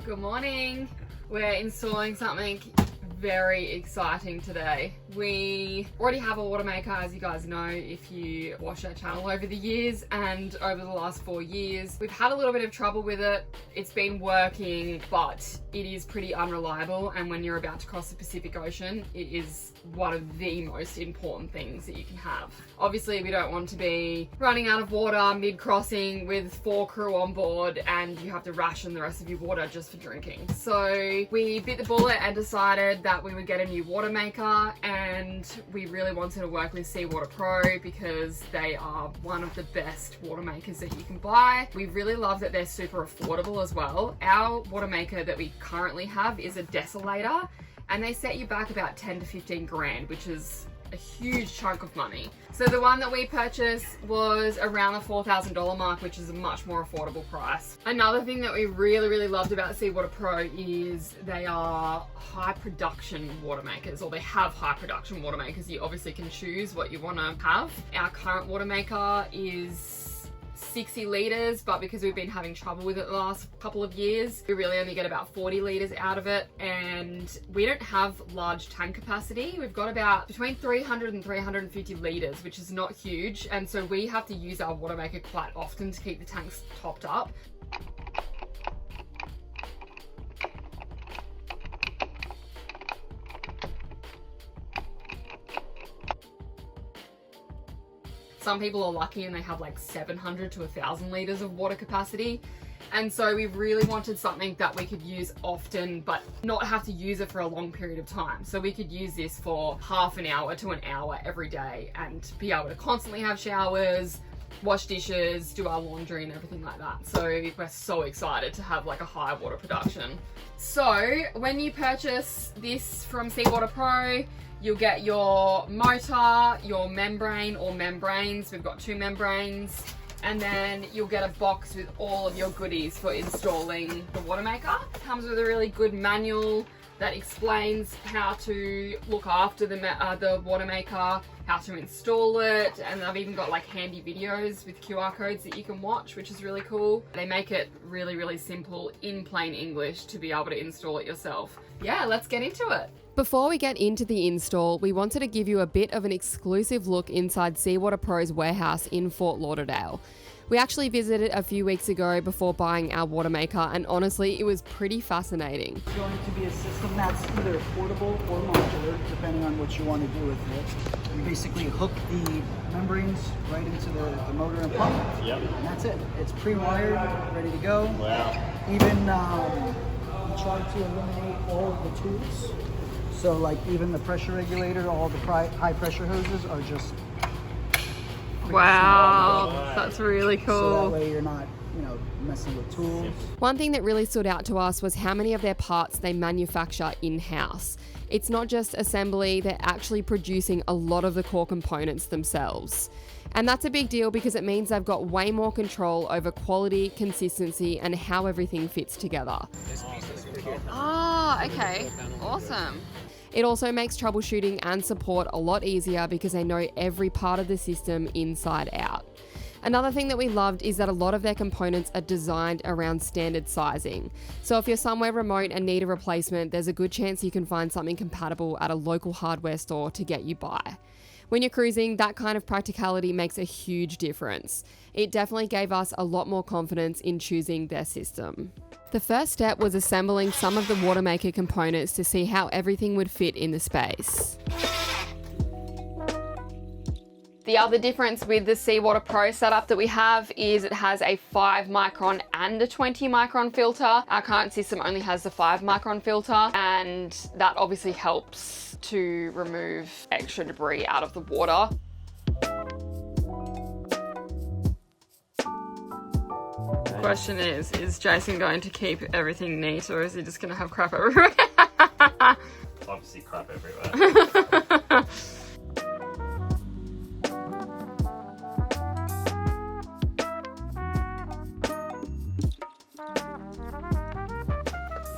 Good morning. We're installing something very exciting today. We already have a watermaker, as you guys know if you watch our channel over the years, and over the last 4 years we've had a little bit of trouble with it. It's been working, but it is pretty unreliable, and when you're about to cross the Pacific Ocean, it is one of the most important things that you can have. Obviously we don't want to be running out of water mid-crossing with 4 crew on board and you have to ration the rest of your water just for drinking. So we bit the bullet and decided that we would get a new water maker, and we really wanted to work with Seawater Pro because they are one of the best water makers that you can buy. We really love that they're super affordable as well. Our water maker that we currently have is a desalator, and they set you back about 10 to 15 grand, which is a huge chunk of money. So the one that we purchased was around the $4,000 mark, which is a much more affordable price. Another thing that we really loved about Seawater Pro is they are high production water makers, or they have high production water makers. You obviously can choose what you want to have. Our current water maker is 60 litres, but because we've been having trouble with it the last couple of years, we really only get about 40 litres out of it, and we don't have large tank capacity. We've got about between 300 and 350 litres, which is not huge, and so we have to use our water maker quite often to keep the tanks topped up. Some people are lucky and they have like 700 to 1,000 litres of water capacity. And so we really wanted something that we could use often, but not have to use it for a long period of time. So we could use this for half an hour to an hour every day and be able to constantly have showers, wash dishes, do our laundry and everything like that. So we're so excited to have like a high water production. So when you purchase this from Seawater Pro, you'll get your motor, your membrane or membranes. We've got 2 membranes. And then you'll get a box with all of your goodies for installing the water maker. It comes with a really good manual that explains how to look after the water maker, how to install it, and I've even got like handy videos with QR codes that you can watch, which is really cool. They make it really simple in plain English to be able to install it yourself. Yeah, let's get into it. Before we get into the install, we wanted to give you a bit of an exclusive look inside Seawater Pro's warehouse in Fort Lauderdale. We actually visited a few weeks ago before buying our water maker, and honestly, it was pretty fascinating. It's going to be a system that's either portable or modular, depending on what you want to do with it. You basically hook the membranes right into the motor and pump. Yep. And that's it. It's pre-wired, ready to go. Wow. Even we try to eliminate all of the tools. So like even the pressure regulator, all the high pressure hoses are just Wow, small. that's really cool. So that way you're not, messing with tools. One thing that really stood out to us was how many of their parts they manufacture in-house. It's not just assembly, they're actually producing a lot of the core components themselves. And that's a big deal because it means they've got way more control over quality, consistency, and how everything fits together. Oh, okay, awesome. It also makes troubleshooting and support a lot easier because they know every part of the system inside out. Another thing that we loved is that a lot of their components are designed around standard sizing. So if you're somewhere remote and need a replacement, there's a good chance you can find something compatible at a local hardware store to get you by. When you're cruising, that kind of practicality makes a huge difference. It definitely gave us a lot more confidence in choosing their system. The first step was assembling some of the water maker components to see how everything would fit in the space. The other difference with the Seawater Pro setup that we have is it has a 5 micron and a 20 micron filter. Our current system only has the 5 micron filter, and that obviously helps to remove extra debris out of the water. The question is Jason going to keep everything neat, or is he just going to have crap everywhere? Obviously crap everywhere.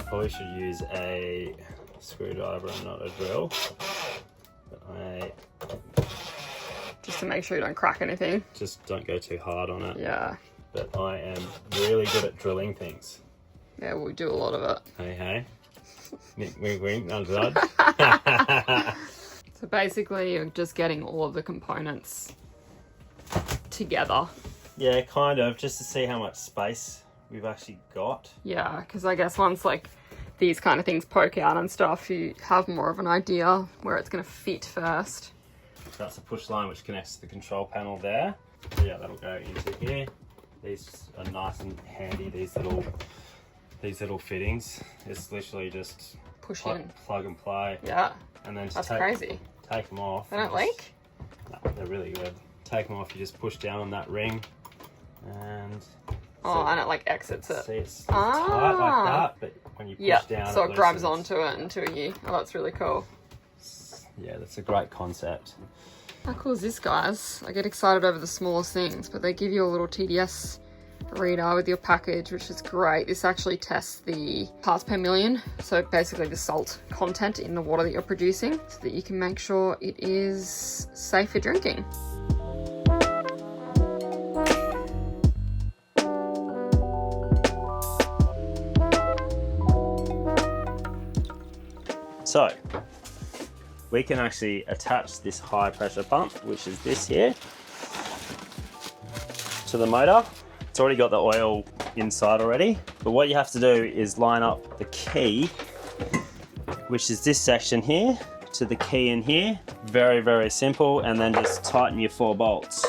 Probably should use a screwdriver and not a drill. But Just to make sure you don't crack anything. just don't go too hard on it. Yeah. But I am really good at drilling things. Yeah, we do a lot of it. Hey, hey. Wink, wink, wink, nudge, nudge. So basically you're just getting all of the components together. Yeah, kind of, just to see how much space we've actually got. Yeah, because I guess once like these kind of things poke out and stuff, you have more of an idea where it's going to fit first. That's a push line which connects to the control panel there. So yeah, that'll go into here. These are nice and handy, these little fittings. It's literally just Push in. plug and play. Yeah, And then that's crazy. Take them off. They don't leak? No, they're really good. Take them off, you just push down on that ring and... Oh, and it like exits it. See, it's tight like that, but when you push down, so it grabs loosens. onto it until you... Oh, that's really cool. Yeah, that's a great concept. How cool is this, guys? I get excited over the smallest things, but they give you a little TDS reader with your package, which is great. This actually tests the parts per million, so basically the salt content in the water that you're producing, so that you can make sure it is safe for drinking. So, we can actually attach this high pressure pump, which is this here, to the motor. It's already got the oil inside already, but what you have to do is line up the key, which is this section here, to the key in here. Very, very simple, and then just tighten your 4 bolts,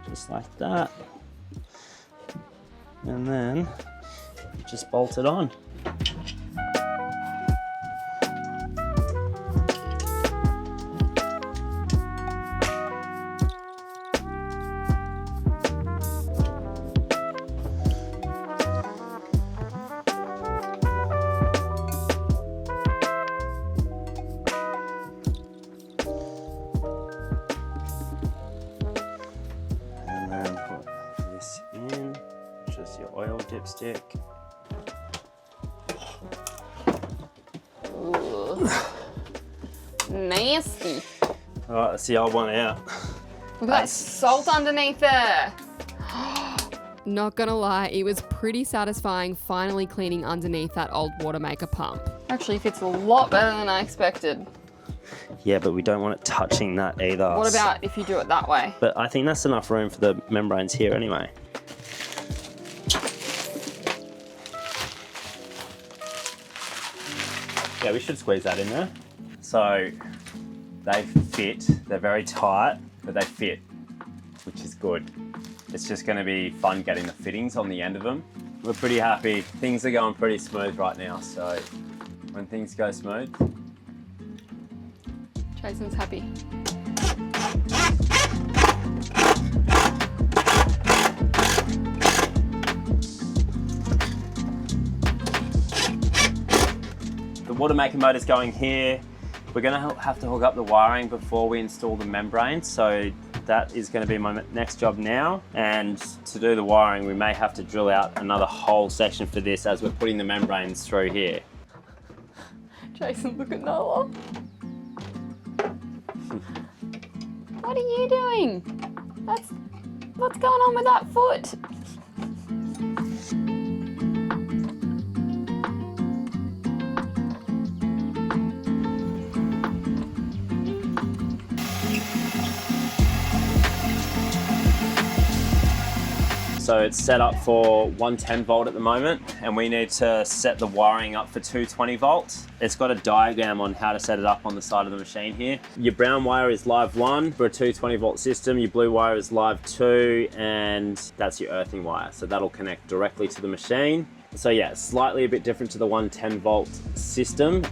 just like that. And then just bolt it on. Oil dipstick. Nasty. Alright, that's the old one out. Look at that salt underneath there. Not gonna lie, it was pretty satisfying finally cleaning underneath that old watermaker pump. Actually fits a lot better than I expected. Yeah, but we don't want it touching that either. What about if you do it that way? But I think that's enough room for the membranes here anyway. Yeah, we should squeeze that in there. So they fit, they're very tight, but they fit, which is good. It's just going to be fun getting the fittings on the end of them. We're pretty happy. Things are going pretty smooth right now, so when things go smooth... Jason's happy. The watermaker motor's going here. We're going to have to hook up the wiring before we install the membrane, so that is going to be my next job now. And to do the wiring, we may have to drill out another whole section for this as we're putting the membranes through here. Jason, look at Noah. What are you doing? What's going on with that foot? So it's set up for 110 volt at the moment, and we need to set the wiring up for 220 volts. It's got a diagram on how to set it up on the side of the machine here. Your brown wire is live 1 for a 220 volt system, your blue wire is live 2, and that's your earthing wire. So that'll connect directly to the machine. So yeah, slightly a bit different to the 110 volt system.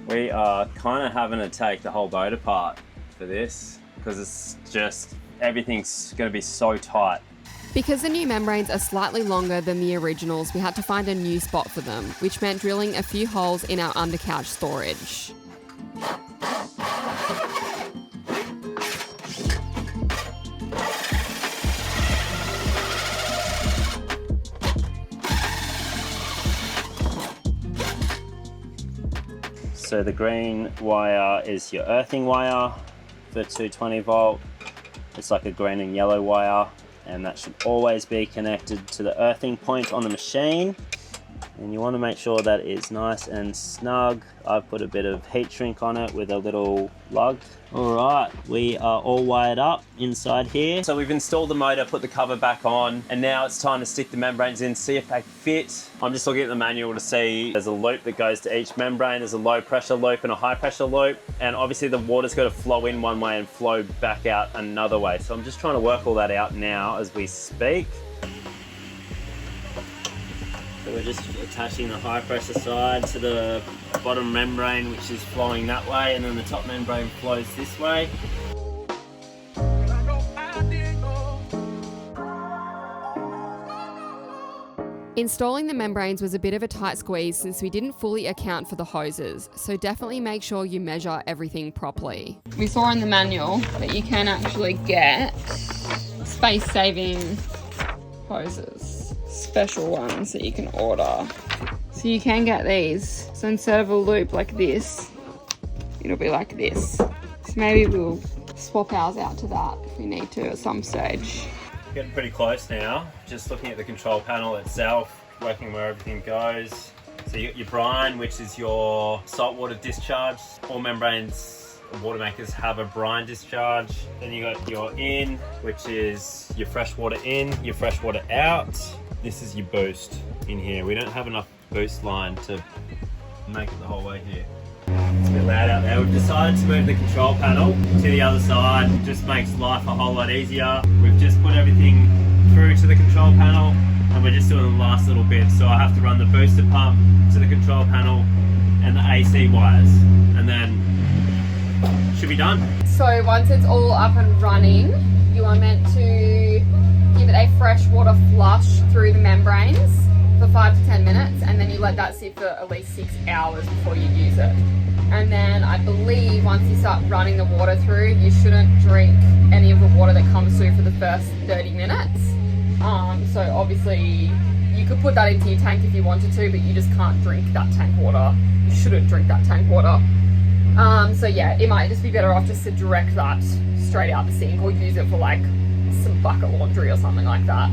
We are kind of having to take the whole boat apart for this because it's just, everything's going to be so tight. Because the new membranes are slightly longer than the originals, we had to find a new spot for them, which meant drilling a few holes in our undercouch storage. So the green wire is your earthing wire, for 220 volt. It's like a green and yellow wire, and that should always be connected to the earthing point on the machine. And you want to make sure that it's nice and snug. I've put a bit of heat shrink on it with a little lug. All right, we are all wired up inside here. So we've installed the motor, put the cover back on, and now it's time to stick the membranes in, see if they fit. I'm just looking at the manual to see there's a loop that goes to each membrane. There's a low pressure loop and a high pressure loop. And obviously the water's got to flow in one way and flow back out another way. So I'm just trying to work all that out now as we speak. So we're just attaching the high pressure side to the bottom membrane, which is flowing that way, and then the top membrane flows this way. Installing the membranes was a bit of a tight squeeze since we didn't fully account for the hoses, so definitely make sure you measure everything properly. We saw in the manual that you can actually get space-saving hoses, special ones that you can order. So you can get these. So instead of a loop like this, it'll be like this. So maybe we'll swap ours out to that if we need to at some stage. Getting pretty close now. Just looking at the control panel itself, working where everything goes. So you got your brine, which is your saltwater discharge. All membranes, watermakers have a brine discharge. Then you got your in, which is your freshwater in, your freshwater out. This is your boost in here. We don't have enough boost line to make it the whole way here. It's a bit loud out there. We've decided to move the control panel to the other side. It just makes life a whole lot easier. We've just put everything through to the control panel, and we're just doing the last little bit. So I have to run the booster pump to the control panel and the AC wires, and then should be done. So once it's all up and running, you are meant to give it a freshwater flush through the membranes for 5 to 10 minutes, and then you let that sit for at least 6 hours before you use it. And then I believe once you start running the water through, you shouldn't drink any of the water that comes through for the first 30 minutes. So obviously you could put that into your tank if you wanted to, but you just can't drink that tank water. You shouldn't drink that tank water. So yeah, it might just be better off just to direct that straight out the sink, or use it for like some bucket laundry or something like that.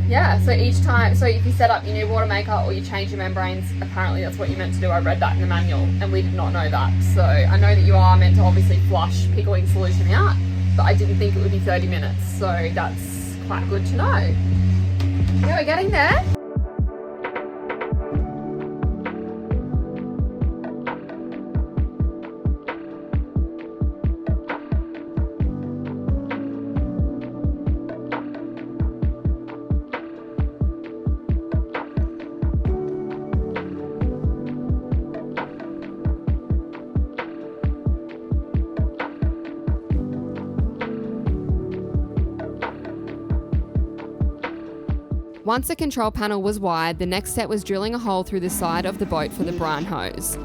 Yeah, so each time, so if you set up your new water maker or you change your membranes, apparently that's what you're meant to do. I read that in the manual and we did not know that. So I know that you are meant to obviously flush pickling solution out, but I didn't think it would be 30 minutes. So that's quite good to know. Yeah, we're getting there. Once the control panel was wired, the next step was drilling a hole through the side of the boat for the brine hose.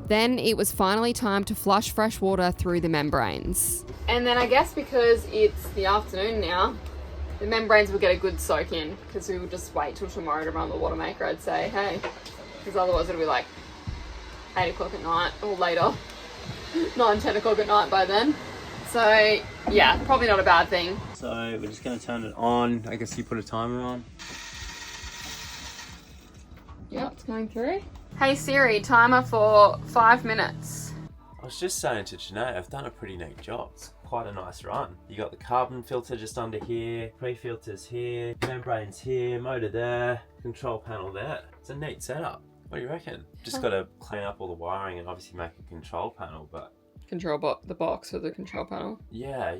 Then it was finally time to flush fresh water through the membranes. And then I guess because it's the afternoon now, the membranes will get a good soak in, because we will just wait till tomorrow to run the water maker, I'd say, hey, because otherwise it'll be like 8 o'clock at night or later, 9, 10 o'clock at night by then. So yeah, probably not a bad thing. So we're just going to turn it on. I guess you put a timer on. Yep, it's going through. Hey Siri, timer for 5 minutes. I was just saying to Janae, I've done a pretty neat job. It's quite a nice run. You got the carbon filter just under here, pre-filters here, membranes here, motor there, control panel there. It's a neat setup. What do you reckon? Just got to clean up all the wiring and obviously make a control panel, but... The box for the control panel. Yeah.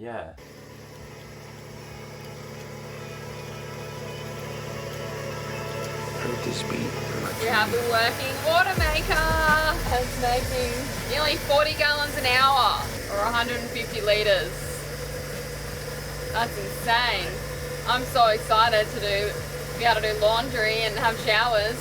We have the working water maker. It's making nearly 40 gallons an hour, or 150 litres. That's insane. I'm so excited to be able to do laundry and have showers.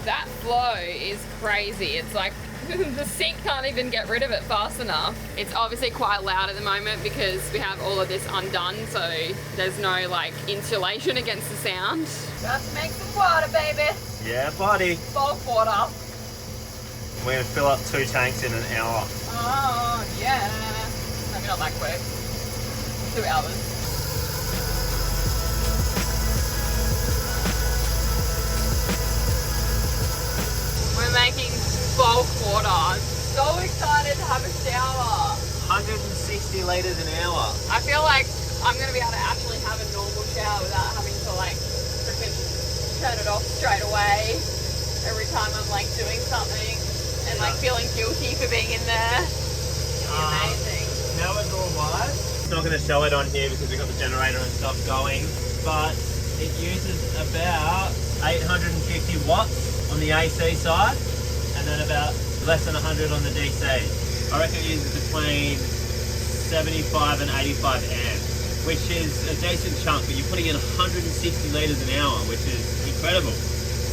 That flow is crazy. It's like the sink can't even get rid of it fast enough. It's obviously quite loud at the moment because we have all of this undone, so there's no like insulation against the sound. Just make some water, baby. Yeah, buddy. Bulk water. We're gonna fill up 2 tanks in an hour. Oh, yeah. Maybe not that quick. 2 hours. We're making bulk water. So excited to have a shower. 160 litres an hour. I feel like I'm going to be able to actually have a normal shower without having to like freaking turn it off straight away every time I'm like doing something and like feeling guilty for being in there. It's amazing. How it's all wide. It's not going to show it on here because we've got the generator and stuff going, but it uses about 850 watts on the AC side and then about less than 100 on the DC. I reckon it uses between 75 and 85 amps, which is a decent chunk, but you're putting in 160 litres an hour, which is incredible.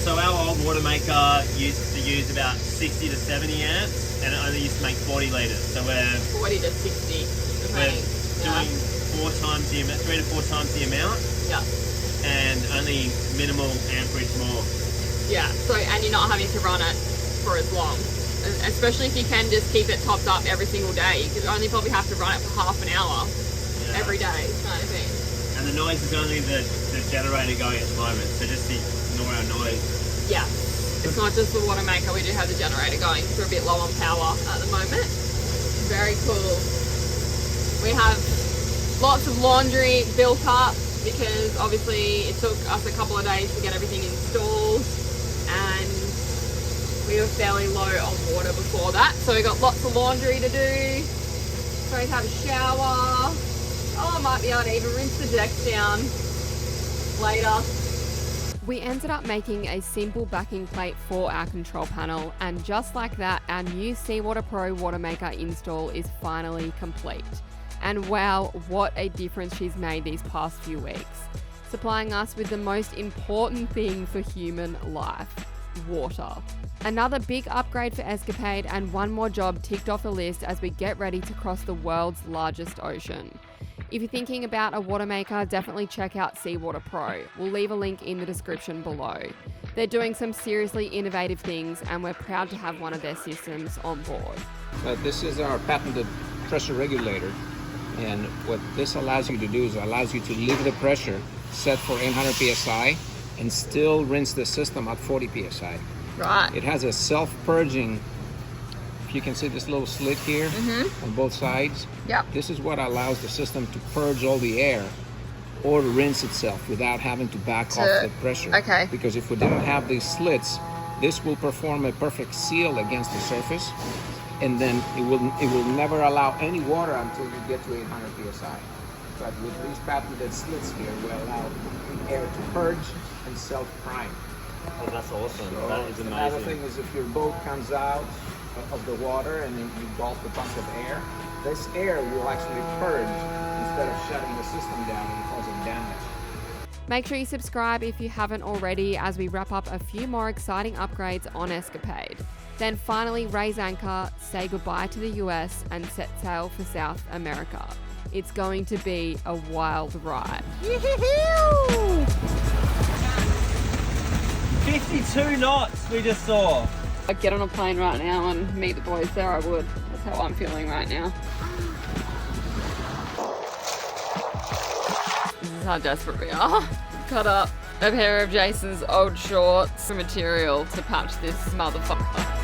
So our old water maker used to use about 60 to 70 amps and it only used to make 40 litres. So we're 40 to 60. we're doing 3 to 4 times the amount. Yeah. And only minimal amperage more. Yeah. So, and you're not having to run it for as long. Especially if you can just keep it topped up every single day. You could only probably have to run it for half an hour every day, kind of thing. And the noise is only the generator going at the moment, so just ignore our noise. Yeah. It's not just the water maker, we do have the generator going. We're a bit low on power at the moment. Very cool. We have lots of laundry built up because obviously it took us a couple of days to get everything installed and we were fairly low on water before that. So we got lots of laundry to do. Going to have a shower. Oh, I might be able to even rinse the deck down later. We ended up making a simple backing plate for our control panel, and just like that, our new Seawater Pro water maker install is finally complete. And wow, what a difference she's made these past few weeks, supplying us with the most important thing for human life: water. Another big upgrade for Escapade and one more job ticked off the list as we get ready to cross the world's largest ocean. If you're thinking about a water maker, definitely check out Seawater Pro. We'll leave a link in the description below. They're doing some seriously innovative things and we're proud to have one of their systems on board. This is our patented pressure regulator, and what this allows you to do is it allows you to leave the pressure set for 800 psi and still rinse the system at 40 psi. Right. It has a self-purging, if you can see this little slit here on both sides. Yep. This is what allows the system to purge all the air or to rinse itself without having to back off the pressure. Okay. Because if we didn't have these slits, this will perform a perfect seal against the surface, and then it will never allow any water until you get to 800 psi. But with these patented slits here, we allow the air to purge and self-prime. Oh, that's awesome. So That is another amazing. thing is if your boat comes out of the water and then you gulp a bunch of air, this air will actually purge instead of shutting the system down and causing damage. Make sure you subscribe if you haven't already as we wrap up a few more exciting upgrades on Escapade. Then finally raise anchor, say goodbye to the US and set sail for South America. It's going to be a wild ride. 52 knots we just saw. I'd get on a plane right now and meet the boys there, I would. That's how I'm feeling right now. This is how desperate we are. Cut up a pair of Jason's old shorts for material to patch this motherfucker.